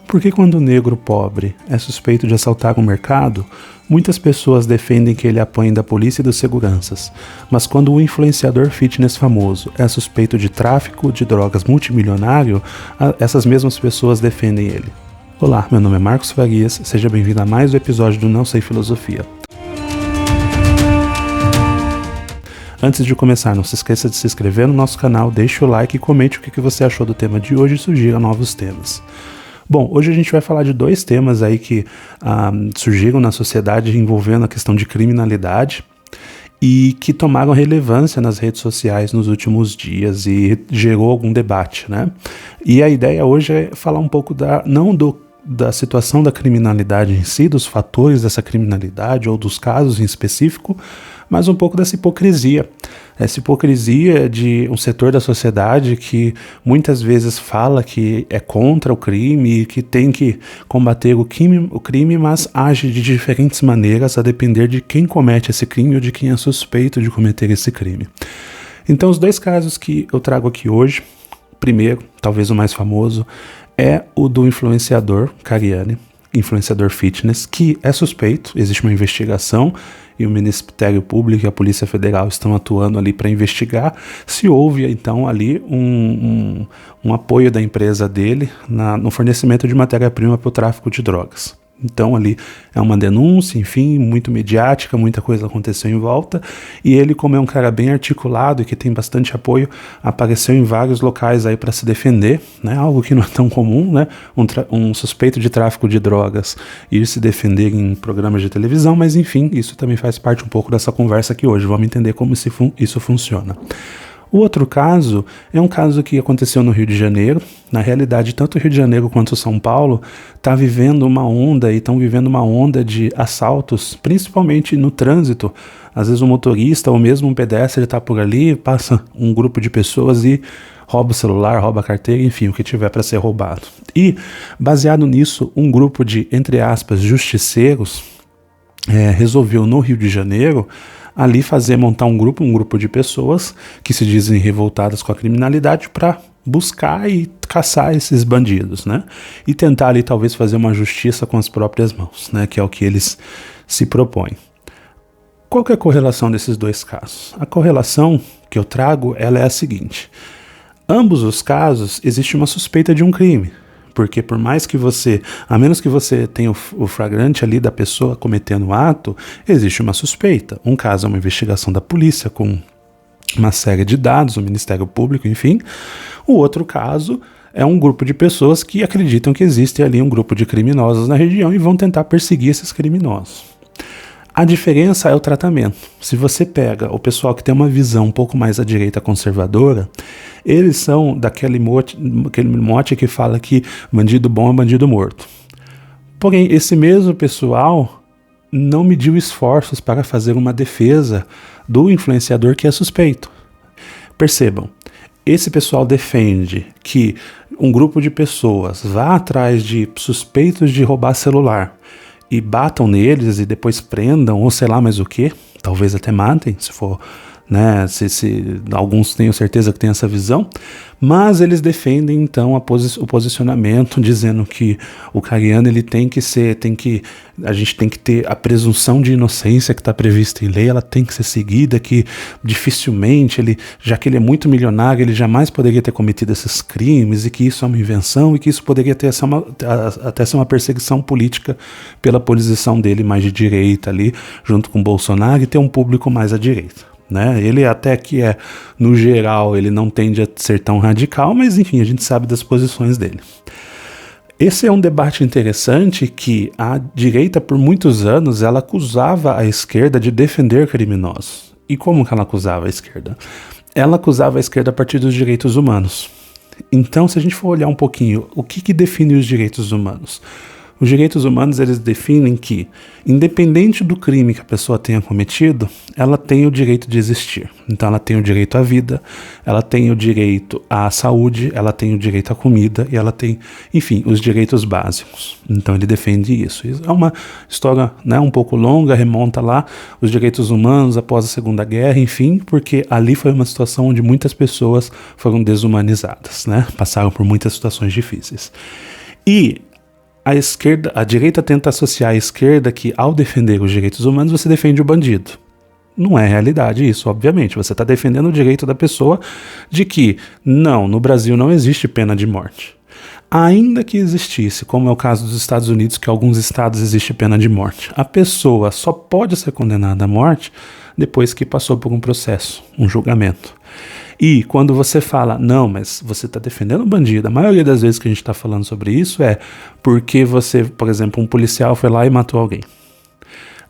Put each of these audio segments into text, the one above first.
Por que quando o negro pobre é suspeito de assaltar um mercado, muitas pessoas defendem que ele apanhe da polícia e dos seguranças, mas quando o influenciador fitness famoso é suspeito de tráfico de drogas multimilionário, essas mesmas pessoas defendem ele? Olá, meu nome é Marcos Farias, seja bem-vindo a mais um episódio do Não Sei Filosofia. Antes de começar, não se esqueça de se inscrever no nosso canal, deixe o like e comente o que você achou do tema de hoje e sugira novos temas. Bom, hoje a gente vai falar de dois temas aí que surgiram na sociedade envolvendo a questão de criminalidade e que tomaram relevância nas redes sociais nos últimos dias e gerou algum debate, né? E a ideia hoje é falar um pouco da situação da criminalidade em si, dos fatores dessa criminalidade ou dos casos em específico, mas um pouco dessa hipocrisia. Essa hipocrisia de um setor da sociedade que muitas vezes fala que é contra o crime e que tem que combater o crime, mas age de diferentes maneiras a depender de quem comete esse crime ou de quem é suspeito de cometer esse crime. Então, os dois casos que eu trago aqui hoje, primeiro, talvez o mais famoso, é o do influenciador Cariani, influenciador fitness, que é suspeito, existe uma investigação e o Ministério Público e a Polícia Federal estão atuando ali para investigar se houve então ali um apoio da empresa dele no fornecimento de matéria-prima para o tráfico de drogas. Então ali é uma denúncia, enfim, muito mediática, muita coisa aconteceu em volta, e ele, como é um cara bem articulado e que tem bastante apoio, apareceu em vários locais aí para se defender, né? Algo que não é tão comum, né? Um suspeito de tráfico de drogas ir se defender em programas de televisão, mas enfim, isso também faz parte um pouco dessa conversa aqui hoje, vamos entender como isso funciona. O outro caso é um caso que aconteceu no Rio de Janeiro. Na realidade, tanto o Rio de Janeiro quanto o São Paulo estão vivendo uma onda de assaltos, principalmente no trânsito. Às vezes o motorista ou mesmo um pedestre está por ali, passa um grupo de pessoas e rouba o celular, rouba a carteira, enfim, o que tiver para ser roubado. E, baseado nisso, um grupo de, entre aspas, justiceiros resolveu no Rio de Janeiro ali montar um grupo de pessoas que se dizem revoltadas com a criminalidade para buscar e caçar esses bandidos, né? E tentar ali talvez fazer uma justiça com as próprias mãos, né? Que é o que eles se propõem. Qual que é a correlação desses dois casos? A correlação que eu trago, ela é a seguinte: ambos os casos existe uma suspeita de um crime. Porque por mais que a menos que você tenha o flagrante ali da pessoa cometendo o ato, existe uma suspeita. Um caso é uma investigação da polícia com uma série de dados, o Ministério Público, enfim. O outro caso é um grupo de pessoas que acreditam que existe ali um grupo de criminosos na região e vão tentar perseguir esses criminosos. A diferença é o tratamento. Se você pega o pessoal que tem uma visão um pouco mais à direita conservadora, eles são aquele mote que fala que bandido bom é bandido morto. Porém, esse mesmo pessoal não mediu esforços para fazer uma defesa do influenciador que é suspeito. Percebam, esse pessoal defende que um grupo de pessoas vá atrás de suspeitos de roubar celular e batam neles e depois prendam, ou sei lá mais o que, talvez até matem, se for, né, se alguns tenho certeza que tem essa visão, mas eles defendem então o posicionamento dizendo que o Cariani ele a gente tem que ter a presunção de inocência que está prevista em lei, ela tem que ser seguida, que dificilmente já que ele é muito milionário, ele jamais poderia ter cometido esses crimes e que isso é uma invenção e que isso poderia até ser uma perseguição política pela posição dele mais de direita ali, junto com Bolsonaro, e ter um público mais à direita. Né? Ele até que no geral, ele não tende a ser tão radical, mas enfim, a gente sabe das posições dele. Esse é um debate interessante que a direita, por muitos anos, ela acusava a esquerda de defender criminosos. E como que ela acusava a esquerda? Ela acusava a esquerda a partir dos direitos humanos. Então, se a gente for olhar um pouquinho, o que define os direitos humanos? Os direitos humanos, eles definem que, independente do crime que a pessoa tenha cometido, ela tem o direito de existir. Então ela tem o direito à vida, ela tem o direito à saúde, ela tem o direito à comida e ela tem, enfim, os direitos básicos. Então ele defende isso. É uma história, né, um pouco longa, remonta lá os direitos humanos após a Segunda Guerra, enfim, porque ali foi uma situação onde muitas pessoas foram desumanizadas, né? Passaram por muitas situações difíceis. E a direita tenta associar à esquerda que, ao defender os direitos humanos, você defende o bandido. Não é realidade isso, obviamente. Você está defendendo o direito da pessoa de que, não, no Brasil não existe pena de morte. Ainda que existisse, como é o caso dos Estados Unidos, que em alguns estados existe pena de morte, a pessoa só pode ser condenada à morte depois que passou por um processo, um julgamento. E quando você fala, não, mas você está defendendo o bandido, a maioria das vezes que a gente está falando sobre isso é porque você, por exemplo, um policial foi lá e matou alguém.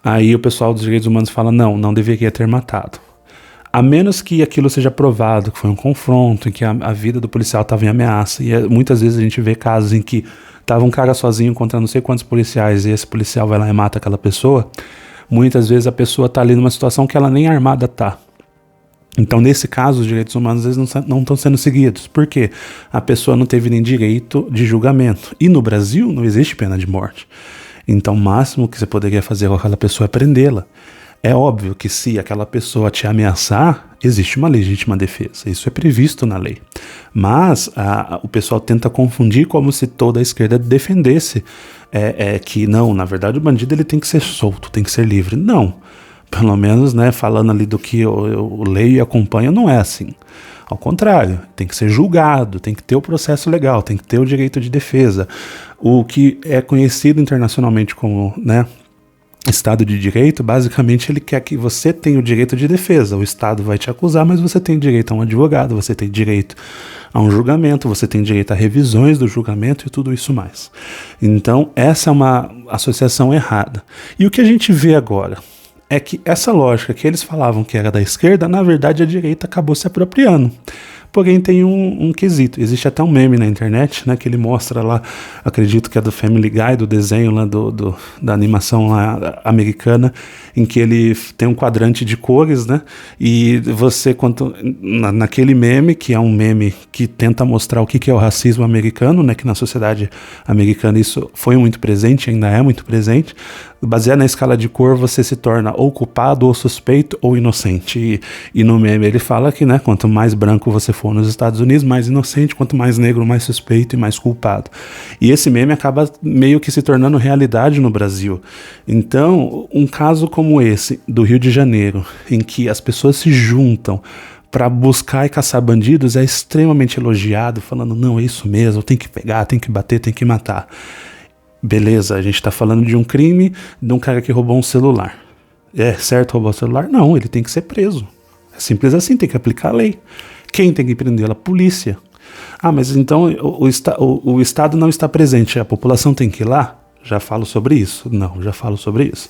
Aí o pessoal dos direitos humanos fala, não deveria ter matado. A menos que aquilo seja provado, que foi um confronto, em que a vida do policial estava em ameaça. E muitas vezes a gente vê casos em que estava um cara sozinho contra não sei quantos policiais e esse policial vai lá e mata aquela pessoa. Muitas vezes a pessoa está ali numa situação que ela nem armada está. Então, nesse caso, os direitos humanos eles não estão sendo seguidos. Por quê? A pessoa não teve nem direito de julgamento. E no Brasil não existe pena de morte. Então, o máximo que você poderia fazer com aquela pessoa é prendê-la. É óbvio que se aquela pessoa te ameaçar, existe uma legítima defesa. Isso é previsto na lei. Mas o pessoal tenta confundir como se toda a esquerda defendesse que não, na verdade o bandido ele tem que ser solto, tem que ser livre. Não. Pelo menos, né, falando ali do que eu leio e acompanho, não é assim. Ao contrário, tem que ser julgado, tem que ter o processo legal, tem que ter o direito de defesa. O que é conhecido internacionalmente como, né, Estado de Direito, basicamente ele quer que você tenha o direito de defesa. O Estado vai te acusar, mas você tem direito a um advogado, você tem direito a um julgamento, você tem direito a revisões do julgamento e tudo isso mais. Então, essa é uma associação errada. E o que a gente vê agora é que essa lógica que eles falavam que era da esquerda, na verdade a direita acabou se apropriando. Porém tem um quesito, existe até um meme na internet, né, que ele mostra lá, acredito que é do Family Guy, do desenho lá da animação lá americana, em que ele tem um quadrante de cores, né, e você, naquele meme, que é um meme que tenta mostrar o que é o racismo americano, né, que na sociedade americana isso foi muito presente, ainda é muito presente, baseado na escala de cor, você se torna ou culpado, ou suspeito, ou inocente. E no meme ele fala que, né, quanto mais branco você for nos Estados Unidos, mais inocente, quanto mais negro, mais suspeito e mais culpado. E esse meme acaba meio que se tornando realidade no Brasil. Então, um caso como esse, do Rio de Janeiro, em que as pessoas se juntam para buscar e caçar bandidos, é extremamente elogiado, falando, não, é isso mesmo, tem que pegar, tem que bater, tem que matar. Beleza, a gente está falando de um crime de um cara que roubou um celular. É certo roubar o celular? Não, ele tem que ser preso. É simples assim, tem que aplicar a lei. Quem tem que prendê-la? A polícia. Ah, mas então o Estado não está presente, a população tem que ir lá? Já falo sobre isso? Não, já falo sobre isso.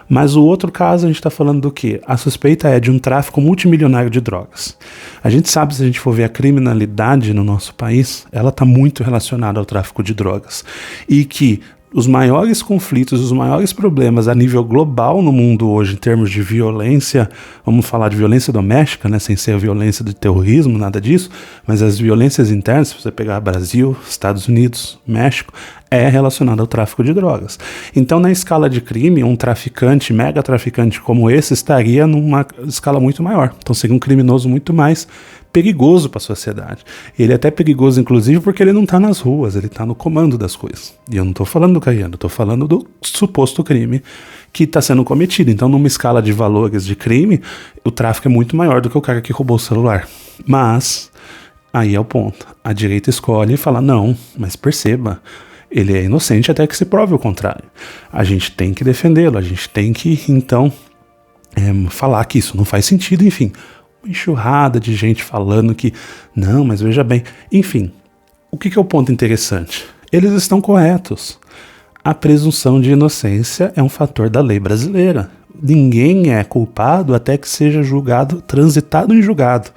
Mas o outro caso, a gente está falando do quê? A suspeita é de um tráfico multimilionário de drogas. A gente sabe, se a gente for ver a criminalidade no nosso país, ela está muito relacionada ao tráfico de drogas. E que os maiores conflitos, os maiores problemas a nível global no mundo hoje, em termos de violência, vamos falar de violência doméstica, né, sem ser a violência do terrorismo, nada disso, mas as violências internas, se você pegar Brasil, Estados Unidos, México, é relacionado ao tráfico de drogas. Então, na escala de crime, um traficante, mega traficante como esse, estaria numa escala muito maior. Então, seria um criminoso muito mais perigoso para a sociedade. Ele é até perigoso, inclusive, porque ele não está nas ruas, ele está no comando das coisas. E eu não estou falando do Caiano, estou falando do suposto crime que está sendo cometido. Então, numa escala de valores de crime, o tráfico é muito maior do que o cara que roubou o celular. Mas, aí é o ponto. A direita escolhe e fala, não, mas perceba, ele é inocente até que se prove o contrário. A gente tem que defendê-lo, a gente tem que, então, falar que isso não faz sentido, enfim. Uma enxurrada de gente falando que, não, mas veja bem. Enfim, o que é o ponto interessante? Eles estão corretos. A presunção de inocência é um fator da lei brasileira. Ninguém é culpado até que seja julgado, transitado em julgado.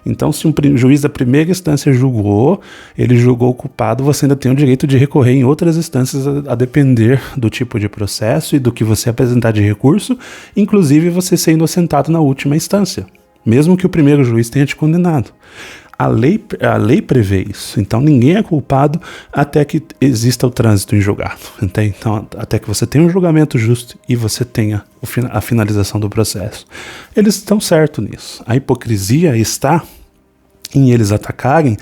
Então, se um juiz da primeira instância julgou, ele julgou o culpado, você ainda tem o direito de recorrer em outras instâncias a depender do tipo de processo e do que você apresentar de recurso, inclusive você ser inocentado na última instância, mesmo que o primeiro juiz tenha te condenado. A lei prevê isso, então ninguém é culpado até que exista o trânsito em julgado. Então, até que você tenha um julgamento justo e você tenha a finalização do processo. Eles estão certos nisso. A hipocrisia está em eles atacarem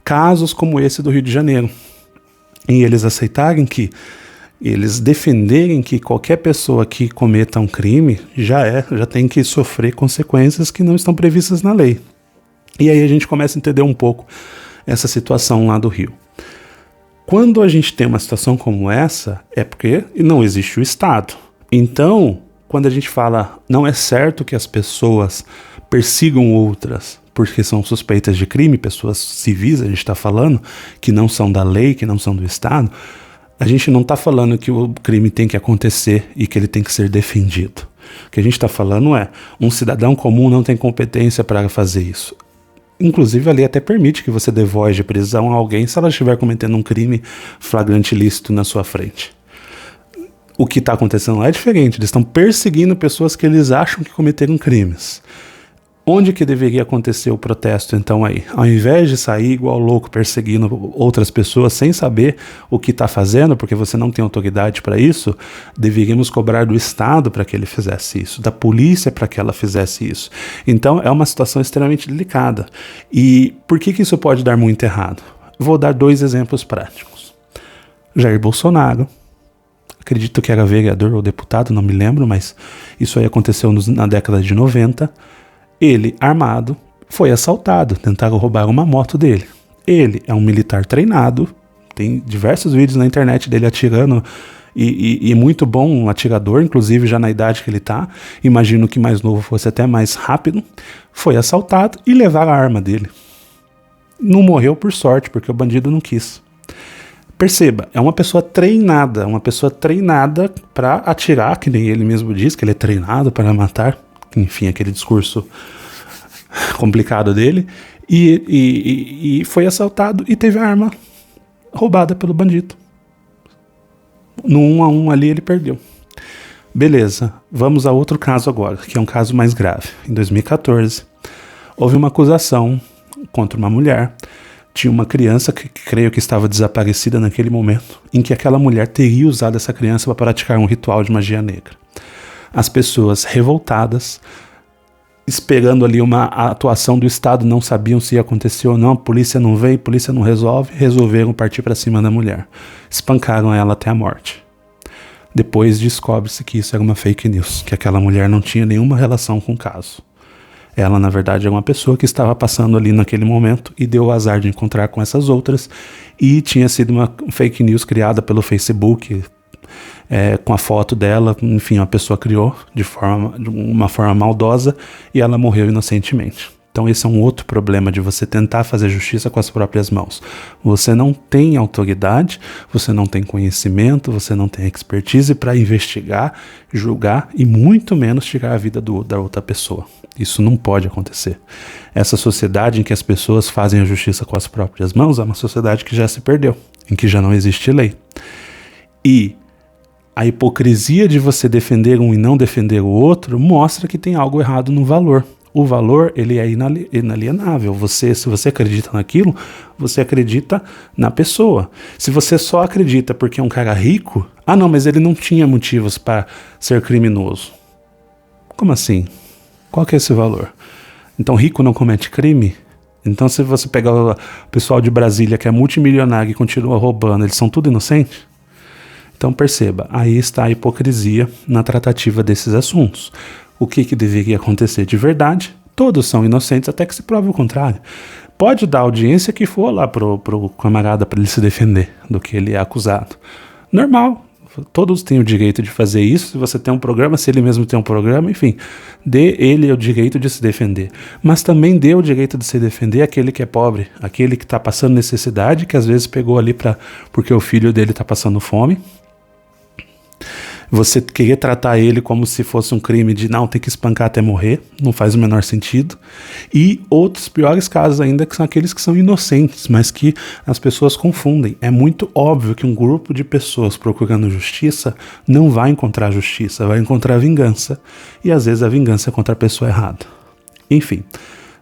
casos como esse do Rio de Janeiro. em eles aceitarem que, eles defenderem que qualquer pessoa que cometa um crime já tem que sofrer consequências que não estão previstas na lei. E aí a gente começa a entender um pouco essa situação lá do Rio. Quando a gente tem uma situação como essa, é porque não existe o Estado. Então, quando a gente fala não é certo que as pessoas persigam outras porque são suspeitas de crime, pessoas civis, a gente está falando, que não são da lei, que não são do Estado, a gente não está falando que o crime tem que acontecer e que ele tem que ser defendido. O que a gente está falando é, um cidadão comum não tem competência para fazer isso. Inclusive, a lei até permite que você dê voz de prisão a alguém se ela estiver cometendo um crime flagrante ilícito na sua frente. O que está acontecendo lá é diferente, eles estão perseguindo pessoas que eles acham que cometeram crimes. Onde que deveria acontecer o protesto, então, aí? Ao invés de sair igual louco perseguindo outras pessoas sem saber o que está fazendo, porque você não tem autoridade para isso, deveríamos cobrar do Estado para que ele fizesse isso, da polícia para que ela fizesse isso. Então, é uma situação extremamente delicada. E por que isso pode dar muito errado? Vou dar 2 exemplos práticos. Jair Bolsonaro, acredito que era vereador ou deputado, não me lembro, mas isso aí aconteceu na década de 90, ele, armado, foi assaltado, tentaram roubar uma moto dele. Ele é um militar treinado, tem diversos vídeos na internet dele atirando, e muito bom, um atirador, inclusive já na idade que ele tá, imagino que mais novo fosse até mais rápido, foi assaltado e levaram a arma dele. Não morreu por sorte, porque o bandido não quis. Perceba, é uma pessoa treinada para atirar, que nem ele mesmo diz, que ele é treinado para matar, enfim, aquele discurso complicado dele, e foi assaltado e teve a arma roubada pelo bandido. No 1 a 1 ali ele perdeu. Beleza, vamos a outro caso agora, que é um caso mais grave. Em 2014, houve uma acusação contra uma mulher. Tinha uma criança que creio que estava desaparecida naquele momento, em que aquela mulher teria usado essa criança para praticar um ritual de magia negra. As pessoas revoltadas, esperando ali uma atuação do Estado, não sabiam se ia acontecer ou não, a polícia não veio, a polícia não resolve, resolveram partir para cima da mulher. Espancaram ela até a morte. Depois descobre-se que isso era uma fake news, que aquela mulher não tinha nenhuma relação com o caso. Ela, na verdade, é uma pessoa que estava passando ali naquele momento e deu o azar de encontrar com essas outras, e tinha sido uma fake news criada pelo Facebook, com a foto dela, enfim, uma pessoa criou de uma forma maldosa e ela morreu inocentemente. Então esse é um outro problema de você tentar fazer justiça com as próprias mãos. Você não tem autoridade, você não tem conhecimento, você não tem expertise para investigar, julgar e muito menos tirar a vida da outra pessoa. Isso não pode acontecer. Essa sociedade em que as pessoas fazem a justiça com as próprias mãos é uma sociedade que já se perdeu, em que já não existe lei. E a hipocrisia de você defender um e não defender o outro mostra que tem algo errado no valor. O valor, ele é inalienável. Se você acredita naquilo, você acredita na pessoa. Se você só acredita porque é um cara rico, não, mas ele não tinha motivos para ser criminoso. Como assim? Qual que é esse valor? Então rico não comete crime? Então se você pegar o pessoal de Brasília que é multimilionário e continua roubando, eles são tudo inocentes? Então perceba, aí está a hipocrisia na tratativa desses assuntos. O que deveria acontecer de verdade? Todos são inocentes até que se prove o contrário. Pode dar audiência que for lá pro camarada para ele se defender do que ele é acusado. Normal, todos têm o direito de fazer isso. Se você tem um programa, se ele mesmo tem um programa, enfim, dê ele o direito de se defender. Mas também dê o direito de se defender aquele que é pobre, aquele que está passando necessidade, que às vezes pegou ali porque o filho dele está passando fome. Você querer tratar ele como se fosse um crime de não, tem que espancar até morrer, não faz o menor sentido. E outros piores casos ainda, que são aqueles que são inocentes, mas que as pessoas confundem. É muito óbvio que um grupo de pessoas procurando justiça não vai encontrar justiça, vai encontrar vingança. E às vezes a vingança é contra a pessoa errada. Enfim,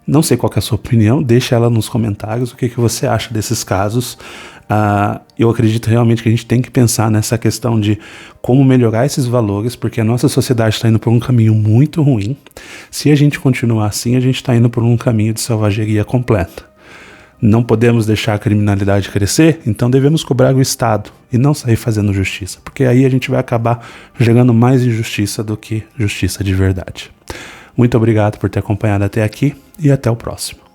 não sei qual que é a sua opinião, deixa ela nos comentários o que você acha desses casos. Eu acredito realmente que a gente tem que pensar nessa questão de como melhorar esses valores, porque a nossa sociedade está indo por um caminho muito ruim. Se a gente continuar assim, a gente está indo por um caminho de selvageria completa. não podemos deixar a criminalidade crescer, então devemos cobrar o Estado e não sair fazendo justiça, porque aí a gente vai acabar gerando mais injustiça do que justiça de verdade. Muito obrigado por ter acompanhado até aqui e até o próximo.